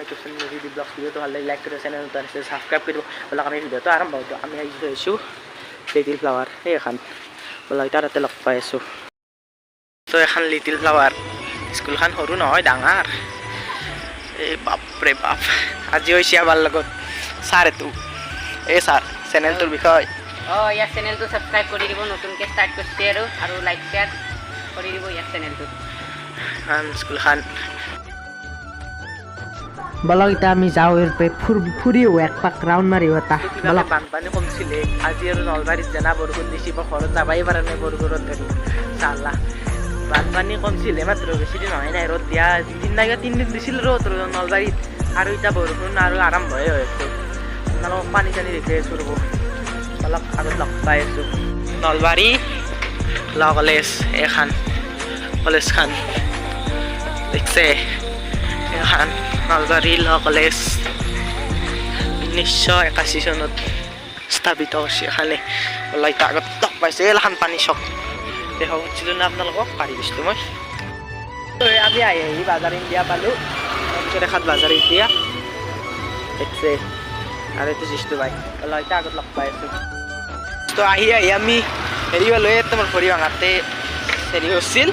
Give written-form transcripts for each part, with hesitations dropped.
YouTube channel ৰিডি blogs ভিডিঅ'টো ভাল লাগিলে লাইক কৰিব চেনেল নতুন আছে সাবস্ক্ৰাইব কৰিব ব'লক আমি ভিডিঅ'টো আৰম্ভ কৰোঁ আমি আহিছোঁ লিটিল ফ্লাৱাৰ সেই এখন ব'লক তাতে লগ পাই আছোঁ তো এখন লিটিল ফ্লাৱাৰ স্কুলখন সৰু নহয় ডাঙৰ এই বাপৰে বাপ আজি হৈছে আমাৰ লগত ছাৰ এইটো এই ছাৰ চেনেলটোৰ বিষয় ইয়াৰ চেনেলটো সাবস্ক্ৰাইব কৰি দিব নতুনকৈ ষ্টাৰ্ট কৰিছে আৰু লাইক শ্বেয়াৰ কৰি দিব ইয়াৰ চেনেলটো স্কুলখন বলক এতিয়া আমি যাওঁ ফুৰিও এক পাক ৰাউণ্ড মাৰিও এটা বলক বানপানী কমছিলে আজি আৰু নলবাৰীত জানা বৰষুণ দিছে মই ঘৰত যাবাই পৰা নাই বৰষুণত ধৰি চালা বানপানী কমছিলে মাত্ৰ বেছি দিন হয় নাই ৰ'দ দিয়া দুদিন নাই তিনিদিন দিছিল ৰ'দ নলবাৰীত আৰু এতিয়া বৰষুণ আৰু আৰম্ভহে হৈ আছে আপোনালোকক পানী চানী দেখুৱাই আছোঁ ৰ'ব অলপ আগত লগ পাই আছোঁ নলবাৰী ল কলেজ এখন কলেজখন দেখছে এখন নলবাৰী ল কলেজ 1981 চনত স্থাপিত হৈছে এখানে লাইট আগত লগ পাইছে এখন পানী চক দেখা পাচ্ছিলো না আপোনালোকক পাৰি দিছিলোঁ মই আমি আহি বাজাৰ ইণ্ডিয়া পালোঁ তাৰপিছত এখন বাজাৰ ইণ্ডিয়া দেখছে আৰু এইটো জিষ্টু বাই লাইট আগত লগ পাই আছোঁ তো আহি আমি হেৰি পালোঁ তোমাৰ ভৰি ভাঙাতে হেৰি হৈছিল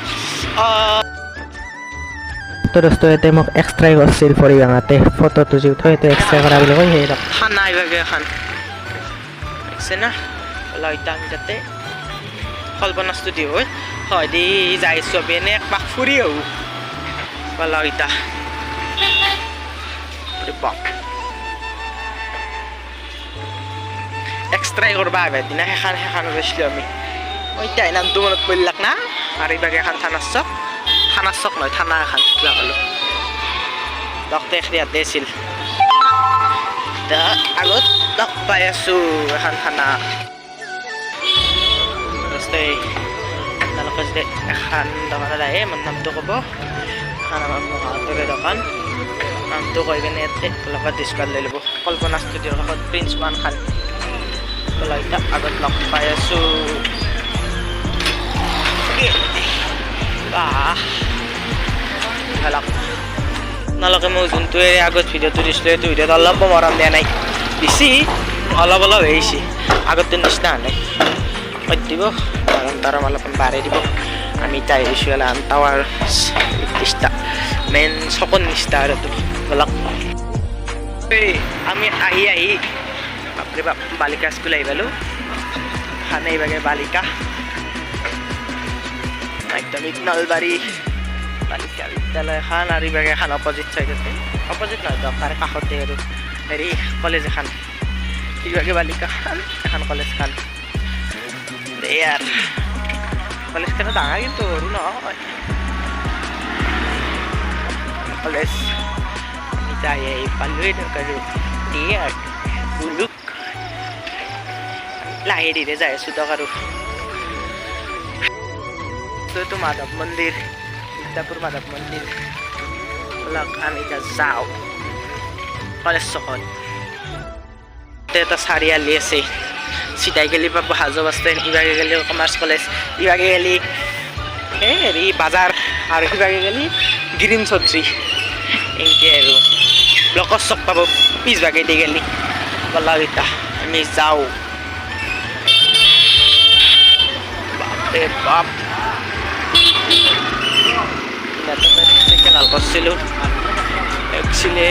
তো দোস্ত ইয়াতে মোক এক্সট্ৰাই কৰিছিল ভৰি ভাঙাতে ফটোটো যি উঠো সেইটো এক্সট্ৰাই কৰা বুলি কয় সেই খানা আহিবাগে এখন দেখছে না লাইট আমি তাতে কল্পনা ষ্টুডিঅ' হয় দি যাই চবে এনে এক পাক ফুৰি আহোঁ পালা ইতা এক্সট্ৰাই কৰবা আহিবা দিনা সেইখন গৈছিলোঁ আমি এতিয়া নামটো মনত পৰিলাক না আৰু এইবাগে এখন থানাৰ চক নহয় থানা এখন কিবা ক'লোঁ ডক্টৰ এখনি ইয়াতে আছিল আগত লগ পাই আছোঁ এখন থানা আপোনালোকে যদি এখন দোকানত আহে মোৰ নামটো ক'ব এখন আমাৰ মহাতৰে দোকান নামটো কৈ কিনে ইয়াতে লগত ডিছকাউণ্ট লৈ ল'ব কল্পনা ষ্টুডিঅ'ৰ কাষত প্ৰিন্স ওৱান খান এতিয়া আগত লগ পাই আছোঁ আপোনালোকে মই যোনটোৱে আগত ভিডিঅ'টো দিছিলোঁ সেইটো ভিডিঅ'ত অলপ মৰম দিয়া নাই বেছি অলপ হৈছে আগতটো নিচিনা নাই দিব মৰম অলপমান বাঢ়াই দিব আমি তাই আহিছোঁ টাৱাৰ নিষ্ঠা মেইন চকত নিষ্ঠা আৰু বলক আমি আহি বাপৰে বাপ বালিকা স্কুল আহি পালোঁ খান এইভাগে বালিকা মাধ্যমিক নলবাৰী বালিকা বিদ্যালয় এখন আৰু এইভাগে এখন অপজিট চাইডতে অপজিট নহয় দৰকাৰ কাষতে আৰু হেৰি কলেজ এখন এইভাগে বালিকাখন এখন কলেজখন ইয়াৰ কলেজখনো ডাঙৰ কিন্তু সৰু নহয় কলেজ আমি যাই আহি পালোঁৱেই আৰু ইয়াৰ বুলুক লাহে ধীৰে যাই আছোঁ দিয়ক আৰু এইটো মাধৱ মন্দিৰ সীতাপুৰ মাধৱ মন্দিৰ বলক আমি এতিয়া যাওঁ কলেজ চকত এটা চাৰিআলি আছে চিধাই গেলি পাব হাজো বাছ ষ্টেণ্ড ইভাগে গেলি কমাৰ্চ কলেজ ইভাগে গেলি হেৰি বাজাৰ আৰু সিভাগে গেলি গ্ৰীণ চৌধুৰী এনেকৈ আৰু ব্লকৰ চক পাব পিছভাগে দি গেলি বলক এতিয়া আমি যাওঁ বাপৰে বাপ ভাল কৰিছিলোঁ একচুৱেলি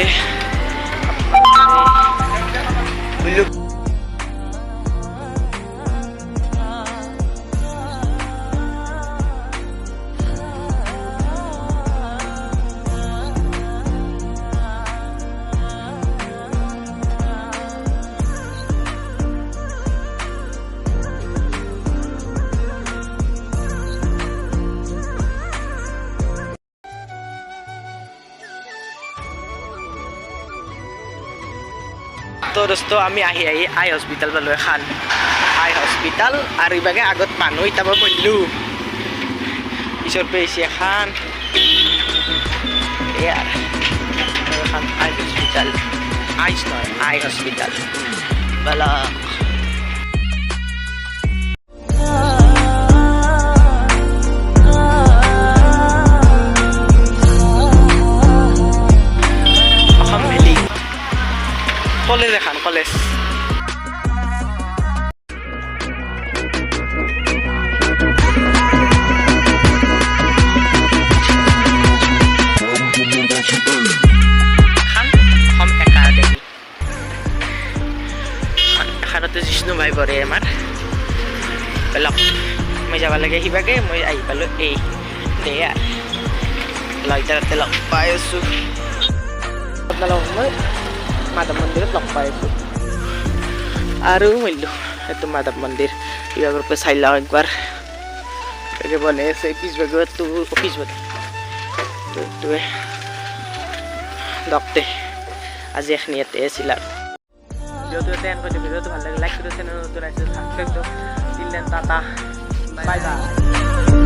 তো দোস্ত আমি আহি আই হস্পিটেল পালোঁ এখন আই হস্পিটেল আৰু ইভাগে আগত মানুহ ইতাব পঢ়িলোঁ পিছৰ পেছি এখন এখন আই হস্পিটেল আইচ নহয় আই হস্পিটেল বলা অসম কলেজ এখন কলেজ এখানতে জিষ্ণু ভাই পৰে আমাৰ লগ মই যাব লাগে সিবাগে মই আহি পালোঁ এই দে আৰু এতিয়া তাতে লগ পাই আছোঁ আপোনালোকক মই মাধৱ মন্দিৰত লগ পাই আছোঁ আৰু মৰিলোঁ এইটো মাধৱ মন্দিৰ ইবাগৰ পৰা চাই লওঁ একবাৰ বনাই আছে পিছভাগতো অফিচ বনাই দকতে আজি এখিনি ইয়াতে আছিল আৰু ভিডিঅ'টো ইয়াতে এণ্ড কৰিছোঁ ভিডিঅ'টো ভাল লাগে লাইক কৰি চেনেলটো সাবস্ক্ৰাইব দিলে টাটা বাই বাই